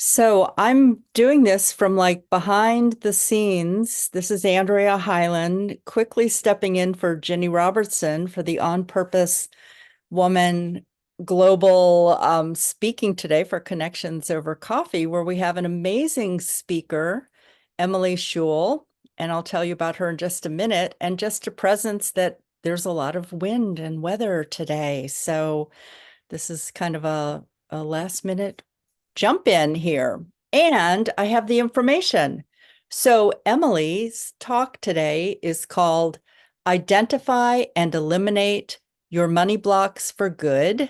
So I'm doing this from like behind the scenes. This is Andrea Highland quickly stepping in for Jenny Robertson for the On Purpose Woman Global speaking today for Connections Over Coffee, where we have an amazing speaker, Emily Shull, and I'll tell you about her in just a minute, and just a presence that there's a lot of wind and weather today. So this is kind of a last minute jump in here. And I have the information. So Emily's talk today is called Identify and Eliminate Your Money Blocks for Good.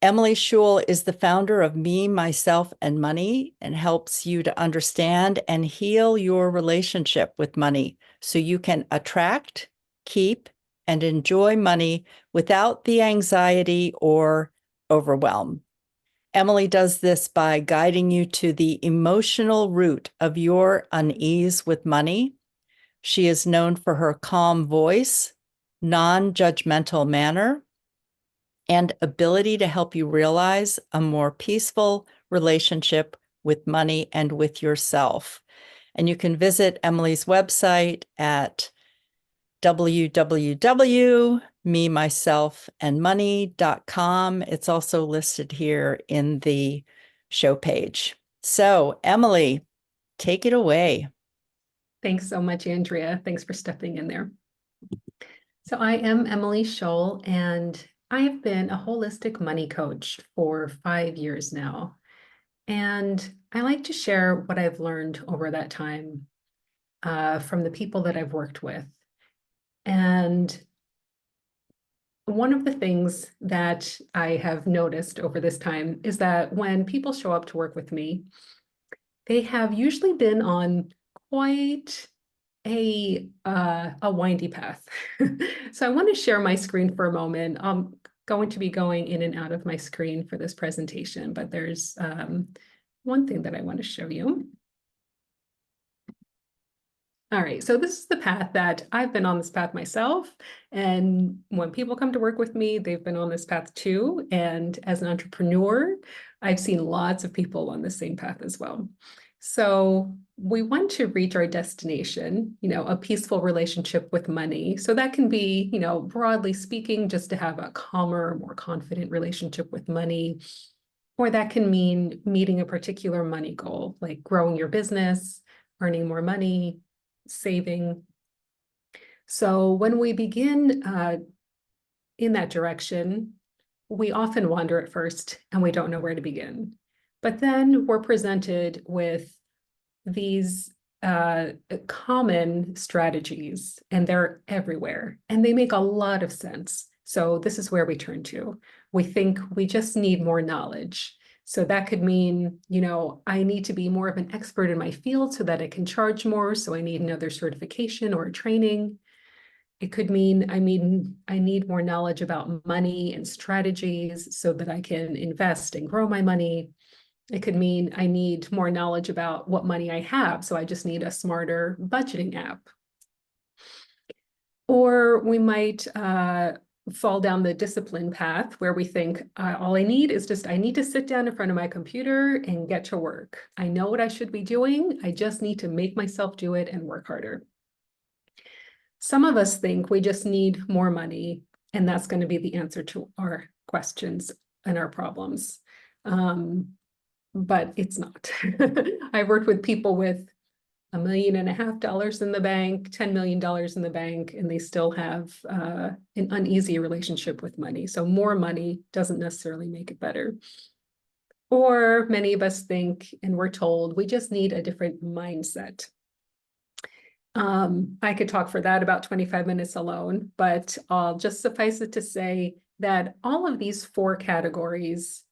Emily Shull is the founder of Me, Myself, and Money and helps you to understand and heal your relationship with money so you can attract, keep, and enjoy money without the anxiety or overwhelm. Emily does this by guiding you to the emotional root of your unease with money. She is known for her calm voice, non-judgmental manner, and ability to help you realize a more peaceful relationship with money and with yourself. And you can visit Emily's website at www.memyselfandmoney.com. It's also listed here in the show page. So, Emily, take it away. Thanks so much, Andrea. Thanks for stepping in there. So I am Emily Shull, and I have been a holistic money coach for 5 years now. And I like to share what I've learned over that time from the people that I've worked with. And one of the things that I have noticed over this time is that when people show up to work with me, they have usually been on quite a windy path. So I want to share my screen for a moment. I'm going to be going in and out of my screen for this presentation, but there's one thing that I want to show you. All right, so this is the path that I've been on this path myself. And when people come to work with me, they've been on this path too. And as an entrepreneur, I've seen lots of people on the same path as well. So we want to reach our destination, a peaceful relationship with money. So that can be, broadly speaking, just to have a calmer, more confident relationship with money. Or that can mean meeting a particular money goal, like growing your business, earning more money, saving. So when we begin in that direction, we often wander at first and we don't know where to begin. But then we're presented with these common strategies, and they're everywhere, and they make a lot of sense. So this is where we turn to. We think we just need more knowledge. So that could mean, I need to be more of an expert in my field so that I can charge more. So I need another certification or training. It could mean I need more knowledge about money and strategies so that I can invest and grow my money. It could mean I need more knowledge about what money I have, so I just need a smarter budgeting app. Or we might fall down the discipline path where we think all I need is I need to sit down in front of my computer and get to work. I know what I should be doing. I just need to make myself do it and work harder. Some of us think we just need more money, and that's going to be the answer to our questions and our problems. But it's not. I've worked with people with $1.5 million in the bank, $10 million in the bank, and they still have an uneasy relationship with money. So more money doesn't necessarily make it better. Or many of us think, and we're told, we just need a different mindset. I could talk for that about 25 minutes alone, but I'll just suffice it to say that all of these four categories,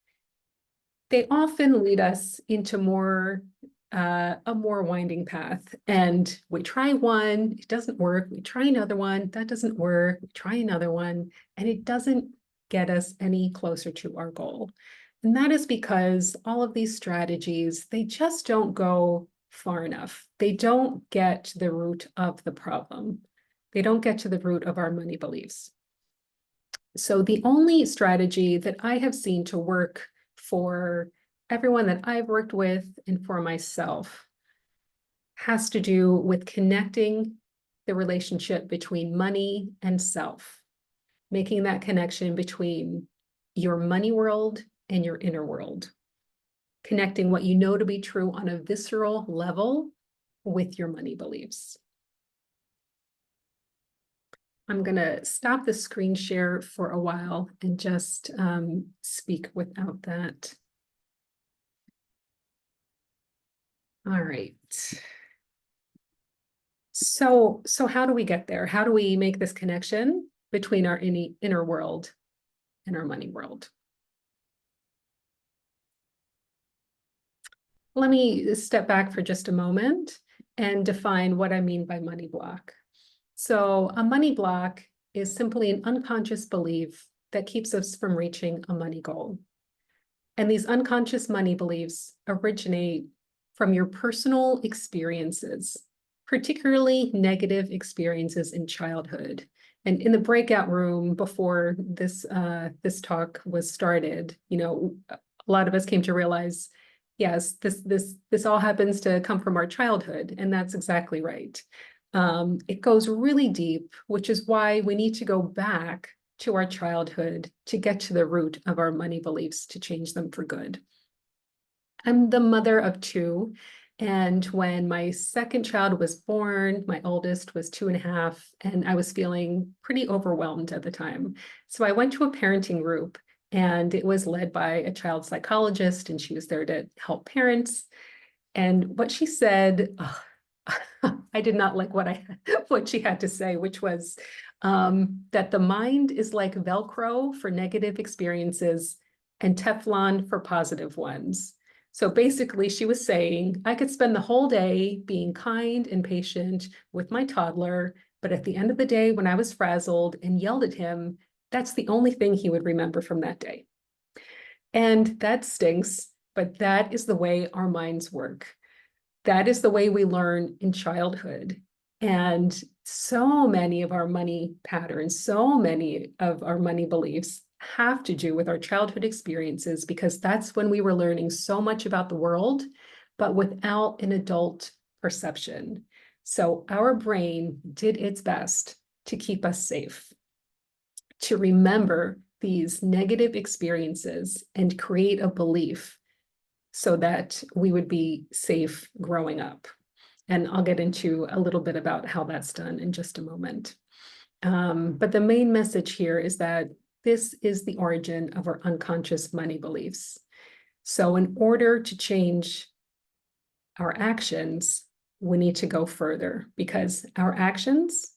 they often lead us into a more winding path. And we try one, it doesn't work. We try another one, that doesn't work. We try another one, and it doesn't get us any closer to our goal. And that is because all of these strategies, they just don't go far enough. They don't get to the root of the problem. They don't get to the root of our money beliefs. So the only strategy that I have seen to work for everyone that I've worked with and for myself has to do with connecting the relationship between money and self, making that connection between your money world and your inner world, connecting what you know to be true on a visceral level with your money beliefs. I'm going to stop the screen share for a while and just speak without that. All right. So how do we get there? How do we make this connection between our inner world and our money world? Let me step back for just a moment and define what I mean by money block. So a money block is simply an unconscious belief that keeps us from reaching a money goal. And these unconscious money beliefs originate from your personal experiences, particularly negative experiences in childhood. And in the breakout room before this talk was started, a lot of us came to realize, yes, this all happens to come from our childhood, and that's exactly right. It goes really deep, which is why we need to go back to our childhood to get to the root of our money beliefs to change them for good. I'm the mother of two, and when my second child was born, my oldest was 2.5, and I was feeling pretty overwhelmed at the time. So I went to a parenting group, and it was led by a child psychologist, and she was there to help parents. And what she said, I did not like what she had to say, which was that the mind is like Velcro for negative experiences and Teflon for positive ones. So basically, she was saying I could spend the whole day being kind and patient with my toddler, but at the end of the day, when I was frazzled and yelled at him, that's the only thing he would remember from that day. And that stinks, but that is the way our minds work. That is the way we learn in childhood. And so many of our money patterns, so many of our money beliefs have to do with our childhood experiences, because that's when we were learning so much about the world, but without an adult perception. So our brain did its best to keep us safe, to remember these negative experiences and create a belief so that we would be safe growing up. And I'll get into a little bit about how that's done in just a moment. But the main message here is that this is the origin of our unconscious money beliefs. So in order to change our actions, we need to go further, because our actions,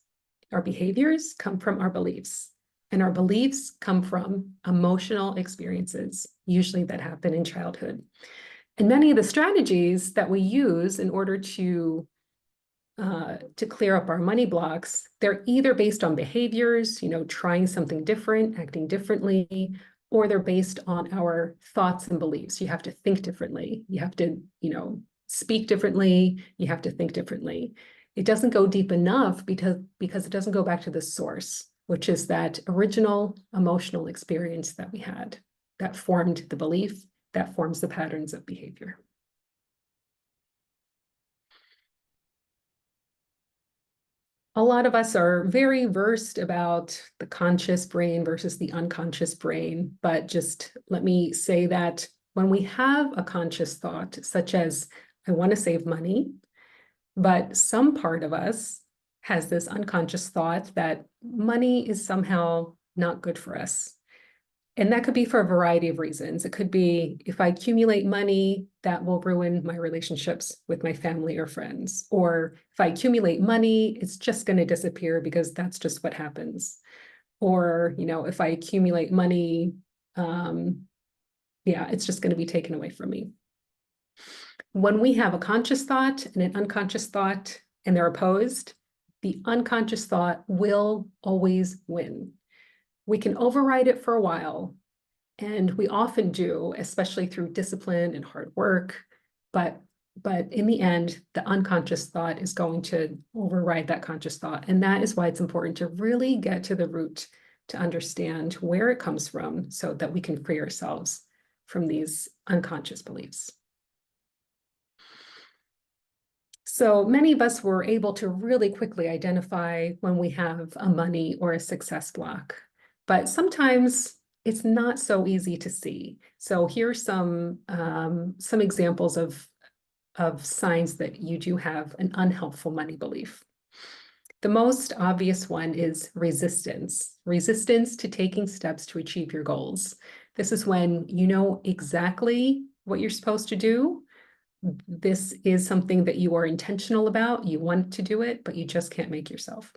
our behaviors come from our beliefs. And our beliefs come from emotional experiences, usually that happen in childhood. And many of the strategies that we use in order to clear up our money blocks, they're either based on behaviors, trying something different, acting differently, or they're based on our thoughts and beliefs. You have to think differently. You have to, speak differently. You have to think differently. It doesn't go deep enough because it doesn't go back to the source, which is that original emotional experience that we had that formed the belief, that forms the patterns of behavior. A lot of us are very versed about the conscious brain versus the unconscious brain, but just let me say that when we have a conscious thought, such as, I want to save money, but some part of us has this unconscious thought that money is somehow not good for us. And that could be for a variety of reasons. It could be, if I accumulate money, that will ruin my relationships with my family or friends. Or if I accumulate money, it's just going to disappear because that's just what happens. Or, if I accumulate money, it's just going to be taken away from me. When we have a conscious thought and an unconscious thought and they're opposed, the unconscious thought will always win. We can override it for a while, and we often do, especially through discipline and hard work. But in the end, the unconscious thought is going to override that conscious thought. And that is why it's important to really get to the root to understand where it comes from so that we can free ourselves from these unconscious beliefs. So many of us were able to really quickly identify when we have a money or a success block, but sometimes it's not so easy to see. So here's some examples of signs that you do have an unhelpful money belief. The most obvious one is resistance to taking steps to achieve your goals. This is when you know exactly what you're supposed to do. This is something that you are intentional about. You want to do it, but you just can't make yourself.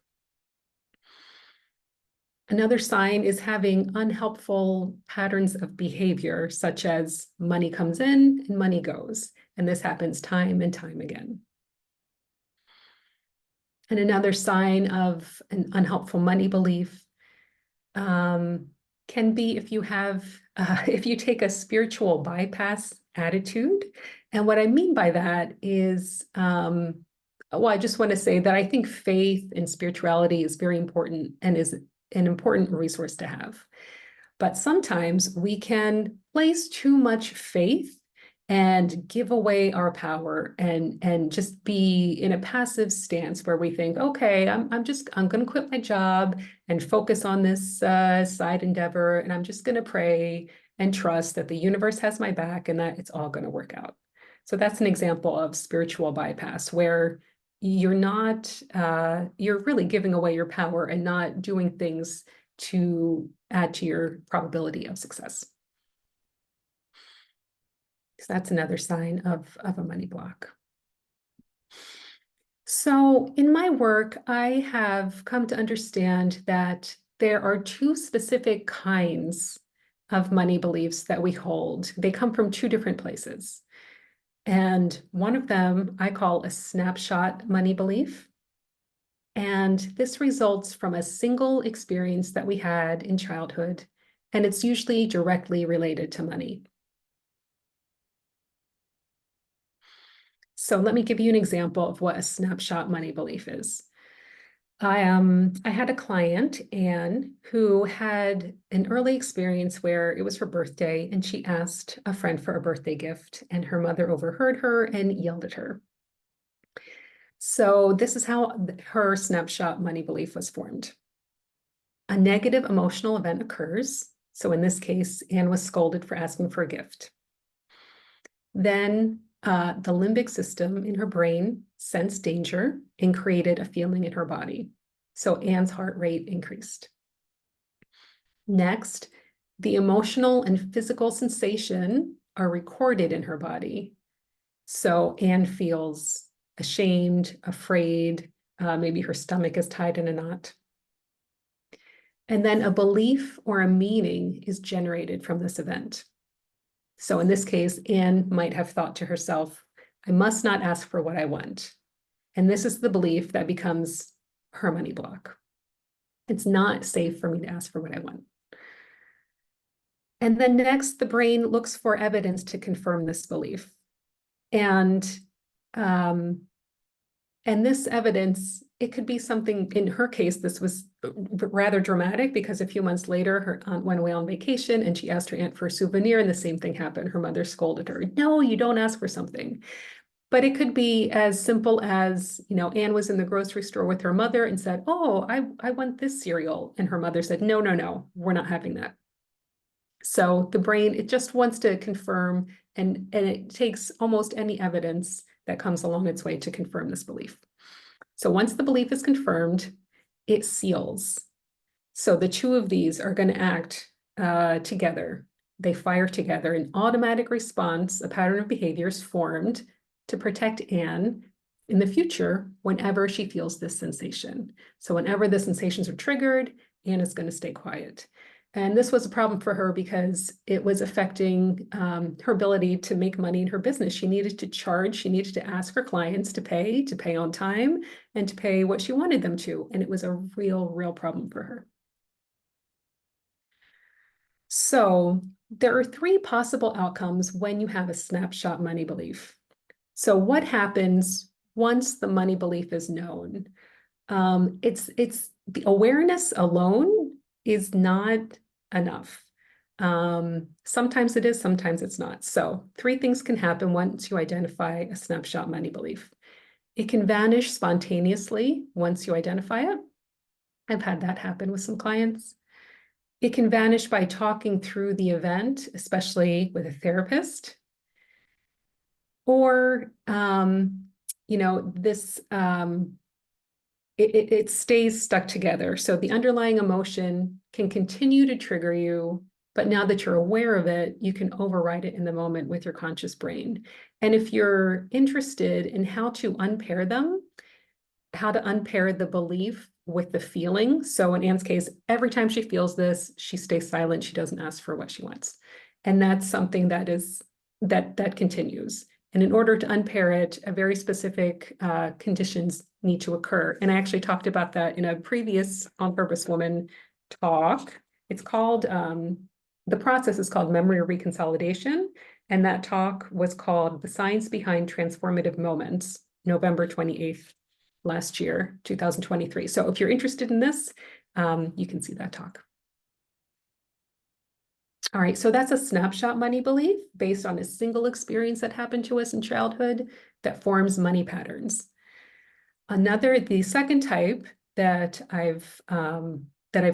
Another sign is having unhelpful patterns of behavior, such as money comes in and money goes. And this happens time and time again. And another sign of an unhelpful money belief can be if you have, if you take a spiritual bypass attitude. And what I mean by that is, well, I just want to say that I think faith and spirituality is very important and is an important resource to have. But sometimes we can place too much faith and give away our power and just be in a passive stance where we think, okay, I'm going to quit my job and focus on this side endeavor, and I'm just going to pray and trust that the universe has my back and that it's all going to work out. So that's an example of spiritual bypass where you're not, you're really giving away your power and not doing things to add to your probability of success. So that's another sign of a money block. So in my work, I have come to understand that there are two specific kinds of money beliefs that we hold. They come from two different places. And one of them I call a snapshot money belief. And this results from a single experience that we had in childhood, and it's usually directly related to money. So let me give you an example of what a snapshot money belief is. I had a client, Anne, who had an early experience where it was her birthday and she asked a friend for a birthday gift, and her mother overheard her and yelled at her. So this is how her snapshot money belief was formed. A negative emotional event occurs. So in this case, Anne was scolded for asking for a gift. Then the limbic system in her brain sensed danger and created a feeling in her body. So Anne's heart rate increased. Next, the emotional and physical sensation are recorded in her body. So Anne feels ashamed, afraid, maybe her stomach is tied in a knot. And then a belief or a meaning is generated from this event. So in this case, Anne might have thought to herself, I must not ask for what I want. And this is the belief that becomes her money block. It's not safe for me to ask for what I want. And then next, the brain looks for evidence to confirm this belief. And this evidence, it could be something, in her case, this was rather dramatic because a few months later, her aunt went away on vacation and she asked her aunt for a souvenir and the same thing happened. Her mother scolded her, no, you don't ask for something. But it could be as simple as, Anne was in the grocery store with her mother and said, oh, I want this cereal. And her mother said, no, we're not having that. So the brain, it just wants to confirm, and it takes almost any evidence that comes along its way to confirm this belief. So once the belief is confirmed, it seals. So the two of these are going to act together. They fire together. An automatic response, a pattern of behavior is formed to protect Anne in the future whenever she feels this sensation. So whenever the sensations are triggered, Anne is going to stay quiet. And this was a problem for her because it was affecting her ability to make money in her business. She needed to charge, she needed to ask her clients to pay on time, and to pay what she wanted them to. And it was a real problem for her. So there are three possible outcomes when you have a snapshot money belief. So what happens once the money belief is known? It's the awareness alone is not enough. Sometimes it is, sometimes it's not. So 3 things can happen once you identify a snapshot money belief. It can vanish spontaneously once you identify it. I've had that happen with some clients. It can vanish by talking through the event, especially with a therapist. Or, this it stays stuck together. So the underlying emotion can continue to trigger you, but now that you're aware of it, you can override it in the moment with your conscious brain. And if you're interested in how to unpair them, how to unpair the belief with the feeling. So in Anne's case, every time she feels this, she stays silent. She doesn't ask for what she wants. And that's something that continues. And in order to unpair it, a very specific conditions need to occur. And I actually talked about that in a previous On Purpose Woman talk. It's called, the process is called memory reconsolidation. And that talk was called The Science Behind Transformative Moments, November 28th last year, 2023. So if you're interested in this, you can see that talk. All right, so that's a snapshot money belief based on a single experience that happened to us in childhood that forms money patterns. The second type that I've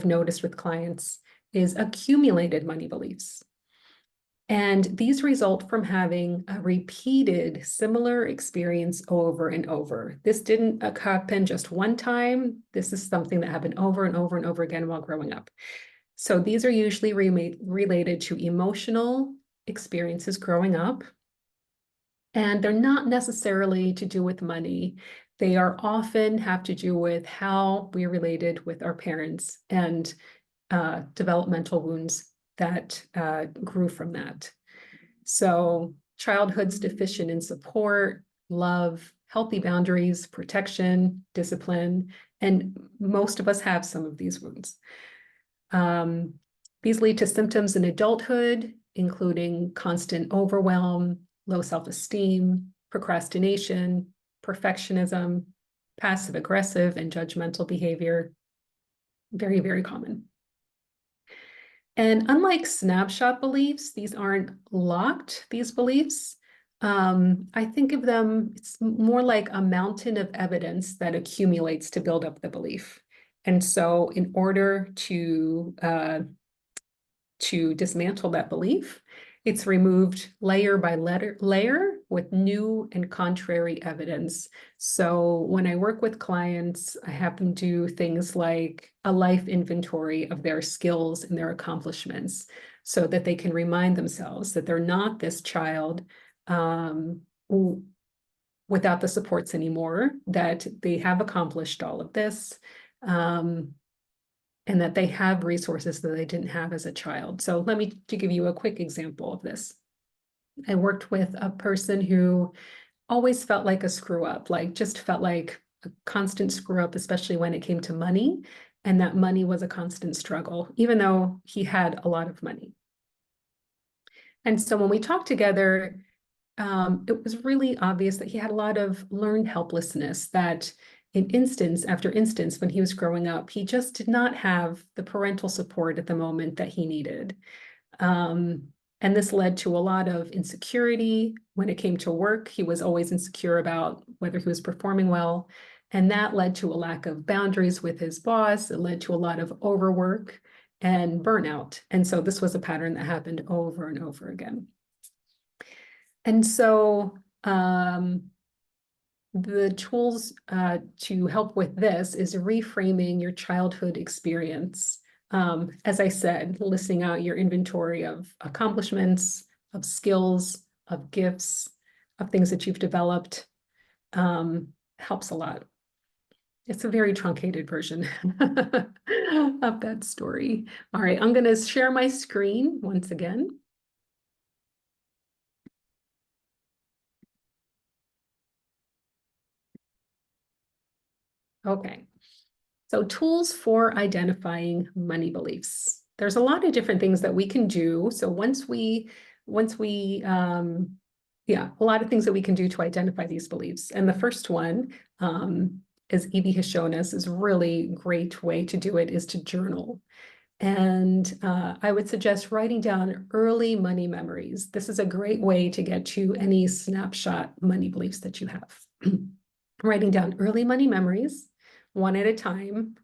noticed with clients is accumulated money beliefs. And these result from having a repeated similar experience over and over. This didn't happen just one time. This is something that happened over and over and over again while growing up. So these are usually related to emotional experiences growing up. And they're not necessarily to do with money. They are often have to do with how we related with our parents and developmental wounds that grew from that. So childhood's deficient in support, love, healthy boundaries, protection, discipline, and most of us have some of these wounds. These lead to symptoms in adulthood, including constant overwhelm, low self-esteem, procrastination, perfectionism, passive-aggressive and judgmental behavior. Very, very common. And unlike snapshot beliefs, these aren't locked, these beliefs. I think of them, it's more like a mountain of evidence that accumulates to build up the belief. And so in order to dismantle that belief, it's removed layer by layer with new and contrary evidence. So when I work with clients, I have them do things like a life inventory of their skills and their accomplishments so that they can remind themselves that they're not this child without the supports anymore, that they have accomplished all of this. And that they have resources that they didn't have as a child. So let me to give you a quick example of this. I worked with a person who always felt like a screw up, like just felt like a constant screw up, especially when it came to money. And that money was a constant struggle, even though he had a lot of money. And so when we talked together, it was really obvious that he had a lot of learned helplessness, that in instance after instance, when he was growing up, he just did not have the parental support at the moment that he needed. And this led to a lot of insecurity. When it came to work, he was always insecure about whether he was performing well. And that led to a lack of boundaries with his boss. It led to a lot of overwork and burnout. And so this was a pattern that happened over and over again. And so the tools to help with this is reframing your childhood experience. As I said, listing out your inventory of accomplishments, of skills, of gifts, of things that you've developed helps a lot. It's a very truncated version of that story. All right, I'm going to share my screen once again. Okay, so tools for identifying money beliefs. There's a lot of different things that we can do. So yeah, a lot of things that we can do to identify these beliefs. And the first one, as Evie has shown us, is a really great way to do it is to journal. And I would suggest writing down early money memories. This is a great way to get to any snapshot money beliefs that you have. Writing down early money memories, one at a time,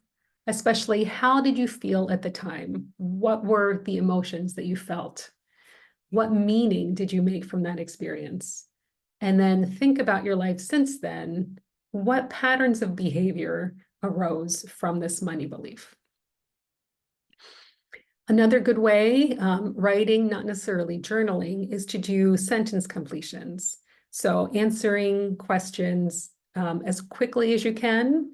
especially how did you feel at the time? What were the emotions that you felt? What meaning did you make from that experience? And then think about your life since then. What patterns of behavior arose from this money belief? Another good way, writing, not necessarily journaling, is to do sentence completions. So answering questions as quickly as you can,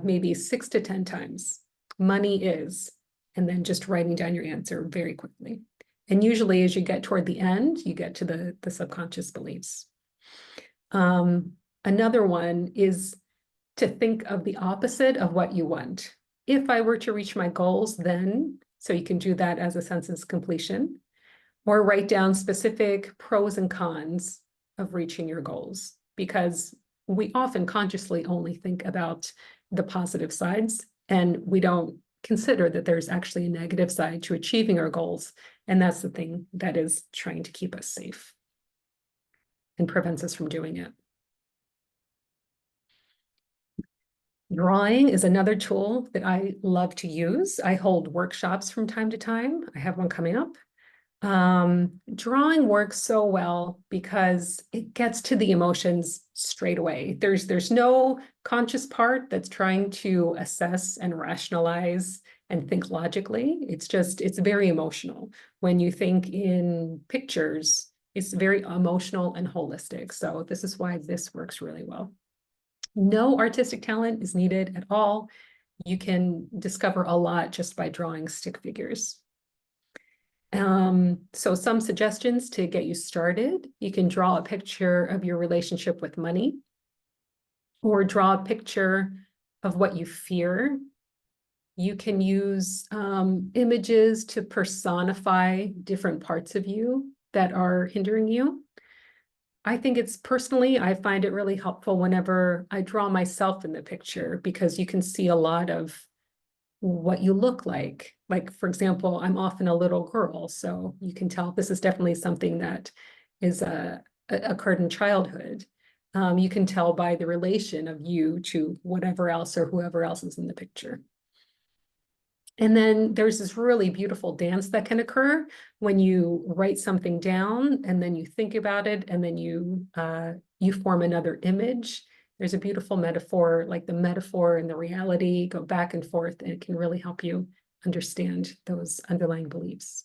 maybe 6 to 10 times. Money is, and then just writing down your answer very quickly. And usually as you get toward the end, you get to the subconscious beliefs. Another one is to think of the opposite of what you want. If I were to reach my goals, then, so you can do that as a sentence completion, or write down specific pros and cons of reaching your goals, because we often consciously only think about the positive sides, and we don't consider that there's actually a negative side to achieving our goals. And that's the thing that is trying to keep us safe and prevents us from doing it. Drawing is another tool that I love to use. I hold workshops from time to time. I have one coming up. Drawing works so well because it gets to the emotions straight away. There's no conscious part that's trying to assess and rationalize and think logically. It's very emotional. When you think in pictures, it's very emotional and holistic. So this is why this works really well. No artistic talent is needed at all. You can discover a lot just by drawing stick figures. So some suggestions to get you started. You can draw a picture of your relationship with money, or draw a picture of what you fear. You can use images to personify different parts of you that are hindering you. I think I find it really helpful whenever I draw myself in the picture, because you can see a lot of what you look like. Like, for example, I'm often a little girl, so you can tell this is definitely something that is occurred in childhood. You can tell by the relation of you to whatever else or whoever else is in the picture. And then there's this really beautiful dance that can occur when you write something down and then you think about it, and then you form another image. There's a beautiful metaphor, like the metaphor and the reality go back and forth, and it can really help you understand those underlying beliefs.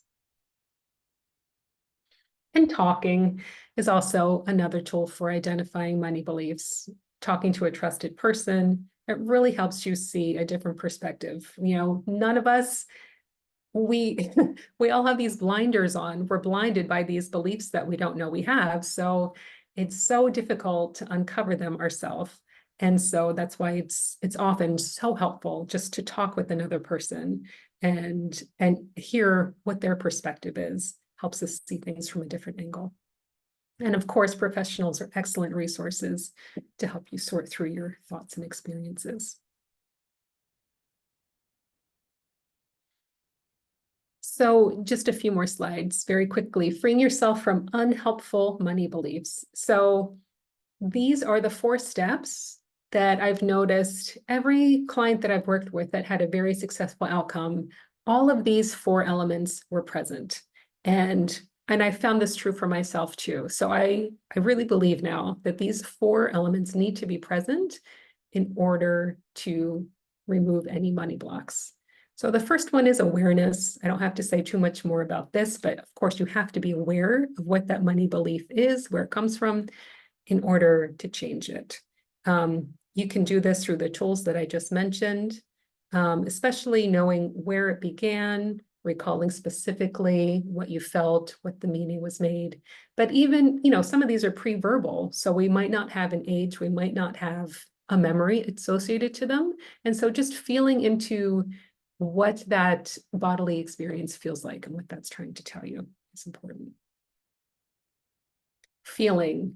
And talking is also another tool for identifying money beliefs. Talking to a trusted person, it really helps you see a different perspective. None of us, we we all have these blinders on. We're blinded by these beliefs that we don't know we have. So it's so difficult to uncover them ourselves. And so that's why it's often so helpful just to talk with another person and hear what their perspective is. Helps us see things from a different angle. And of course, professionals are excellent resources to help you sort through your thoughts and experiences. So just a few more slides very quickly. Freeing yourself from unhelpful money beliefs. So these are the 4 steps that I've noticed every client that I've worked with that had a very successful outcome. All of these 4 elements were present. And I found this true for myself too. So I really believe now that these 4 elements need to be present in order to remove any money blocks. So the first one is awareness. I don't have to say too much more about this, but of course you have to be aware of what that money belief is, where it comes from, in order to change it. You can do this through the tools that I just mentioned, especially knowing where it began, recalling specifically what you felt, what the meaning was made. But even, some of these are pre-verbal, so we might not have an age, we might not have a memory associated to them. And so just feeling into what that bodily experience feels like and what that's trying to tell you is important. Feeling,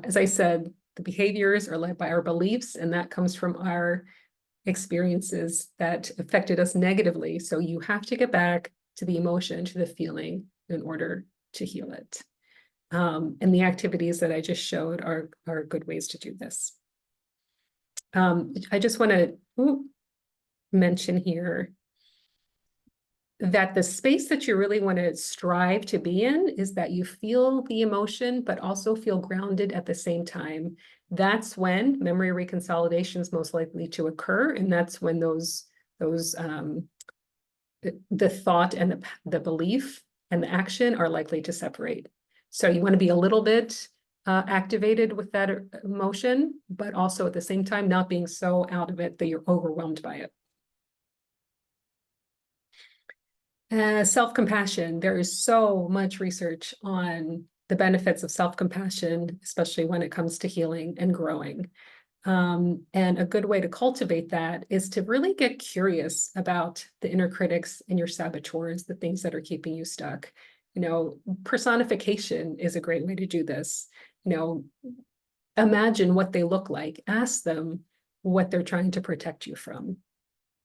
as I said, the behaviors are led by our beliefs, and that comes from our experiences that affected us negatively. So you have to get back to the emotion, to the feeling in order to heal it. And the activities that I just showed are good ways to do this. I just want to mention here that the space that you really want to strive to be in is that you feel the emotion, but also feel grounded at the same time. That's when memory reconsolidation is most likely to occur. And that's when the thought and the belief and the action are likely to separate. So you want to be a little bit activated with that emotion, but also at the same time, not being so out of it that you're overwhelmed by it. Self-compassion. There is so much research on the benefits of self-compassion, especially when it comes to healing and growing. And a good way to cultivate that is to really get curious about the inner critics and your saboteurs, the things that are keeping you stuck. Personification is a great way to do this. Imagine what they look like. Ask them what they're trying to protect you from.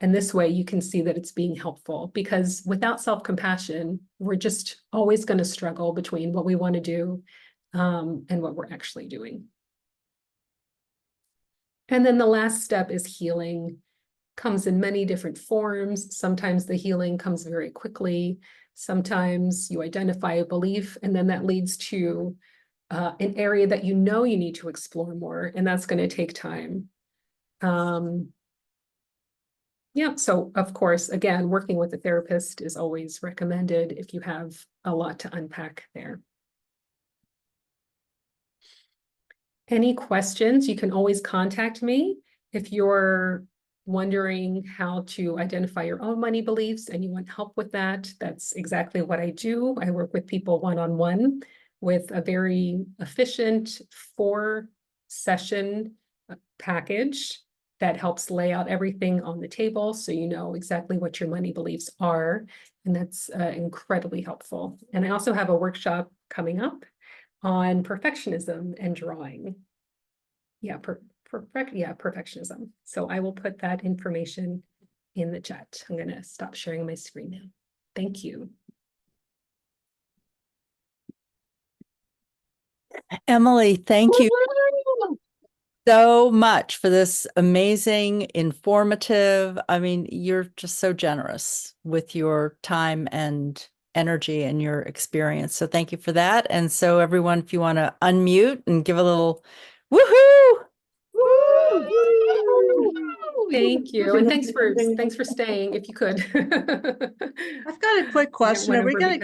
And this way you can see that it's being helpful, because without self-compassion, we're just always going to struggle between what we want to do and what we're actually doing. And then the last step is healing. Comes in many different forms. Sometimes the healing comes very quickly. Sometimes you identify a belief, and then that leads to an area that you need to explore more, and that's going to take time. Yeah, so of course, again, working with a therapist is always recommended if you have a lot to unpack there. Any questions, you can always contact me. If you're wondering how to identify your own money beliefs and you want help with that, that's exactly what I do. I work with people one-on-one with a very efficient 4-session package that helps lay out everything on the table so you know exactly what your money beliefs are. And that's incredibly helpful. And I also have a workshop coming up on perfectionism and drawing. Yeah, perfectionism. So I will put that information in the chat. I'm going to stop sharing my screen now. Thank you. Emily, thank you so much for this amazing, informative. I mean, you're just so generous with your time and energy and your experience. So thank you for that. And so everyone, if you want to unmute and give a little woohoo. Thank you. And thanks for staying if you could. I've got a quick question. Are we going to get